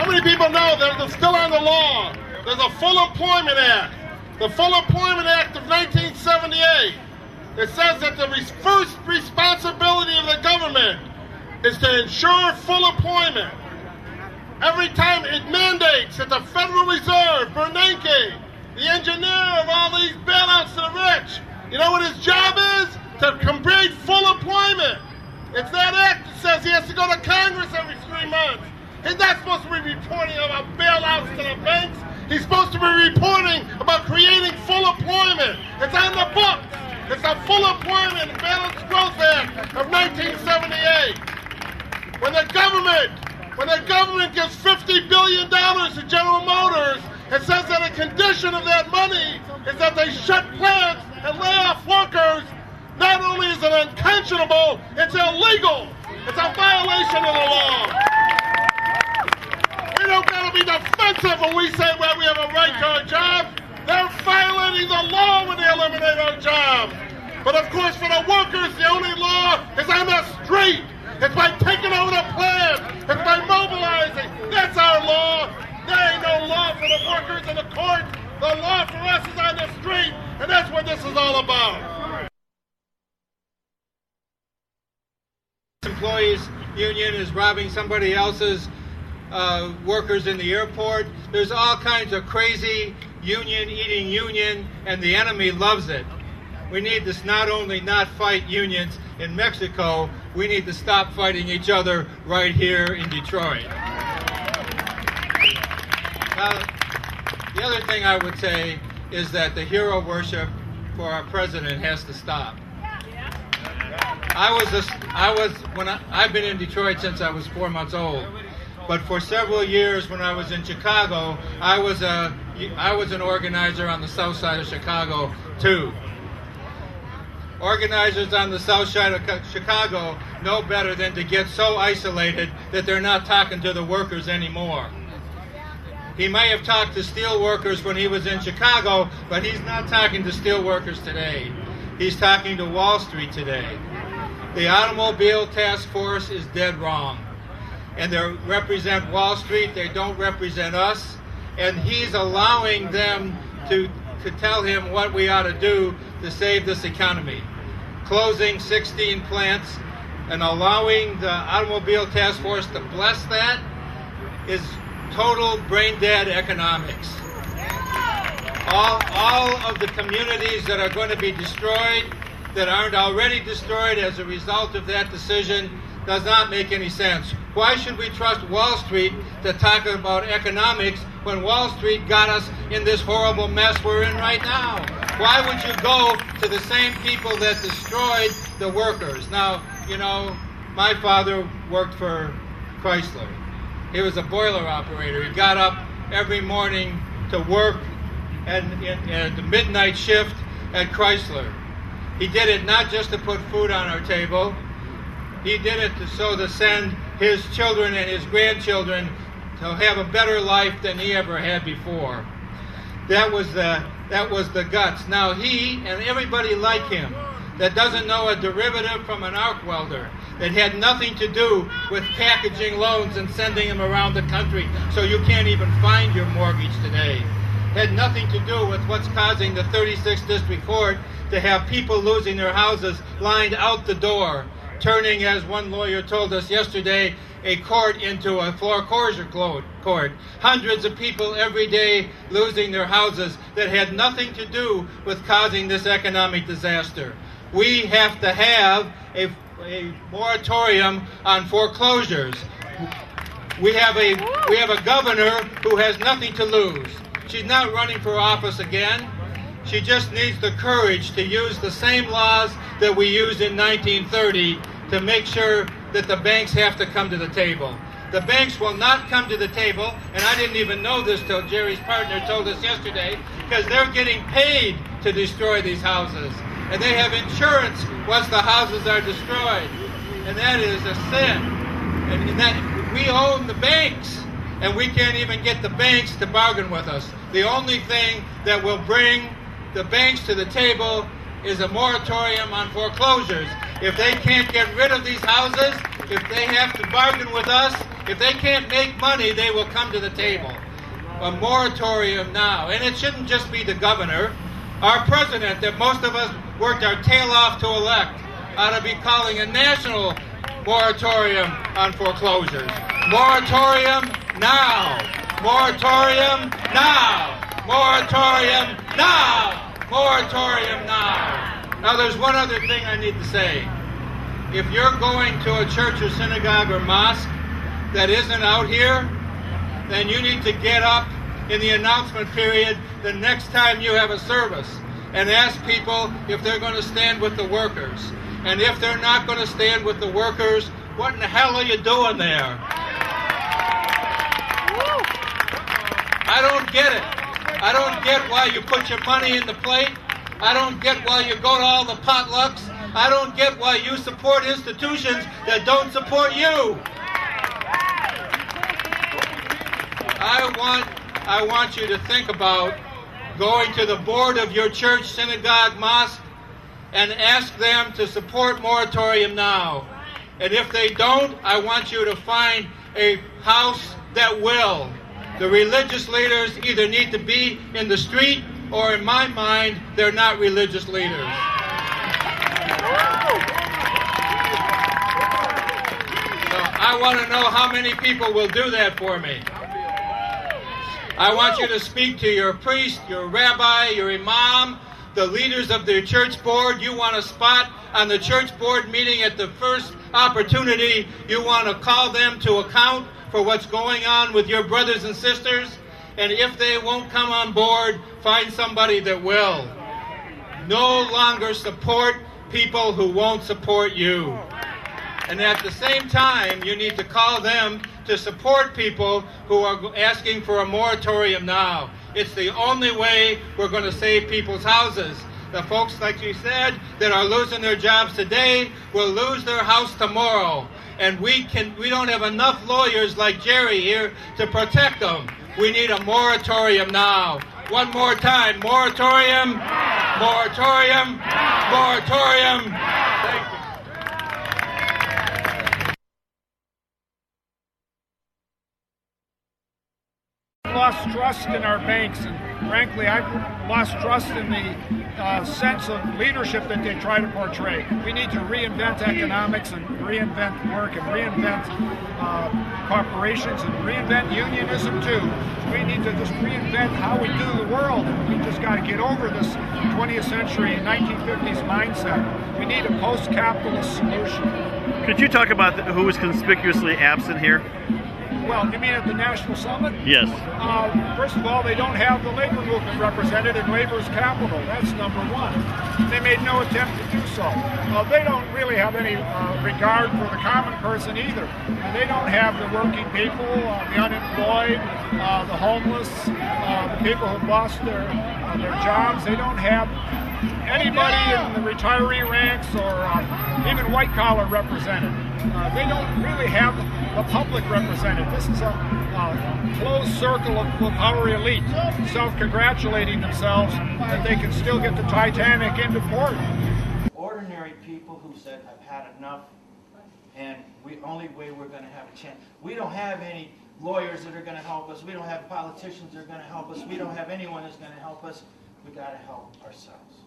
How many people know that it's still on the law? There's a Full Employment Act. The Full Employment Act of 1978. It says that the first responsibility of the government is to ensure full employment. Every time it mandates that the Federal Reserve, Bernanke, the engineer of all these bailouts to the rich, you know what his job is? To complete full employment. It's that act that says he has to go to Congress every 3 months. He's not supposed to be reporting about bailouts to the banks. He's supposed to be reporting about creating full employment. It's on the books. It's the Full Employment and Balanced Growth Act of 1978. When the government gives $50 billion to General Motors, it says that a condition of that money is that they shut plants and lay off workers. Not only is it unconscionable, it's illegal. It's a violation of the law. We don't gotta be defensive when we say, well, we have a right to our job. They're violating the law when they eliminate our jobs. But of course, for the workers, the only law is on the street. It's by taking over the plant. It's by mobilizing. That's our law. There ain't no law for the workers in the court. The law for us is on the street, and that's what this is all about. Employees union is robbing somebody else's workers in the airport. There's all kinds of crazy union eating union, and the enemy loves it. We need to not only not fight unions in Mexico, we need to stop fighting each other right here in Detroit. Now, the other thing I would say is that the hero worship for our president has to stop. I've been in Detroit since I was 4 months old, but for several years when I was in Chicago, I was an organizer on the south side of Chicago too. Organizers on the south side of Chicago know better than to get so isolated that they're not talking to the workers anymore. He may have talked to steel workers when he was in Chicago, but he's not talking to steel workers today. He's talking to Wall Street today. The Automobile Task Force is dead wrong. And they represent Wall Street, they don't represent us. And he's allowing them to tell him what we ought to do to save this economy. Closing 16 plants and allowing the Automobile Task Force to bless that is total brain dead economics. All of the communities that are going to be destroyed, that aren't already destroyed as a result of that decision, does not make any sense. Why should we trust Wall Street to talk about economics when Wall Street got us in this horrible mess we're in right now? Why would you go to the same people that destroyed the workers? Now, you know, my father worked for Chrysler. He was a boiler operator. He got up every morning to work at the midnight shift at Chrysler. He did it not just to put food on our table. He did it to send his children and his grandchildren to have a better life than he ever had before. That was the guts. Now he and everybody like him that doesn't know a derivative from an arc welder, that had nothing to do with packaging loans and sending them around the country so you can't even find your mortgage today, had nothing to do with what's causing the 36th District Court to have people losing their houses lined out the door, turning, as one lawyer told us yesterday, a court into a foreclosure court. Hundreds of people every day losing their houses that had nothing to do with causing this economic disaster. We have to have a moratorium on foreclosures. We have a governor who has nothing to lose. She's not running for office again. She just needs the courage to use the same laws that we used in 1930 to make sure that the banks have to come to the table. The banks will not come to the table, and I didn't even know this till Jerry's partner told us yesterday, because they're getting paid to destroy these houses. And they have insurance once the houses are destroyed. And that is a sin. And that we own the banks, and we can't even get the banks to bargain with us. The only thing that will bring the banks to the table is a moratorium on foreclosures. If they can't get rid of these houses, if they have to bargain with us, If they can't make money, they will come to the table. A moratorium now. And it shouldn't just be the governor. Our president, that most of us worked our tail off to elect, ought to be calling a national moratorium on foreclosures. Moratorium now. Moratorium now. Moratorium now. Moratorium now. Now there's one other thing I need to say. If you're going to a church or synagogue or mosque that isn't out here, then you need to get up in the announcement period the next time you have a service and ask people if they're going to stand with the workers. And if they're not going to stand with the workers, what in the hell are you doing there? I don't get it. I don't get why you put your money in the plate. I don't get why you go to all the potlucks. I don't get why you support institutions that don't support you. I want you to think about going to the board of your church, synagogue, mosque, and ask them to support moratorium now. And if they don't, I want you to find a house that will. The religious leaders either need to be in the street, or in my mind, they're not religious leaders. So I want to know how many people will do that for me. I want you to speak to your priest, your rabbi, your imam, the leaders of the church board. You want a spot on the church board meeting at the first opportunity. You want to call them to account for what's going on with your brothers and sisters. And if they won't come on board, find somebody that will. No longer support people who won't support you. And at the same time, you need to call them to support people who are asking for a moratorium now. It's the only way we're going to save people's houses. The folks, like you said, that are losing their jobs today will lose their house tomorrow. And we don't have enough lawyers like Jerry here to protect them. We need a moratorium now. One more time, moratorium, moratorium, moratorium. Thank you. Lost trust in our banks, and frankly, I've lost trust in the sense of leadership that they try to portray. We need to reinvent economics and reinvent work and reinvent corporations and reinvent unionism too. We need to just reinvent how we do the world. We just got to get over this 20th century 1950s mindset. We need a post-capitalist solution. Could you talk about who was conspicuously absent here? Well, you mean at the National Summit? Yes. First of all, they don't have the labor movement represented in labor's capital. That's number one. They made no attempt to do so. They don't really have any regard for the common person either. They don't have the working people, the unemployed, the homeless, the people who've lost their jobs. They don't have anybody in the retiree ranks or even white-collar represented. They don't really have the public represented. This is a closed circle of power elite, self-congratulating themselves that they can still get the Titanic into port. Ordinary people who said, I've had enough, and the only way we're going to have a chance. We don't have any lawyers that are going to help us. We don't have politicians that are going to help us. We don't have anyone that's going to help us. We got to help ourselves.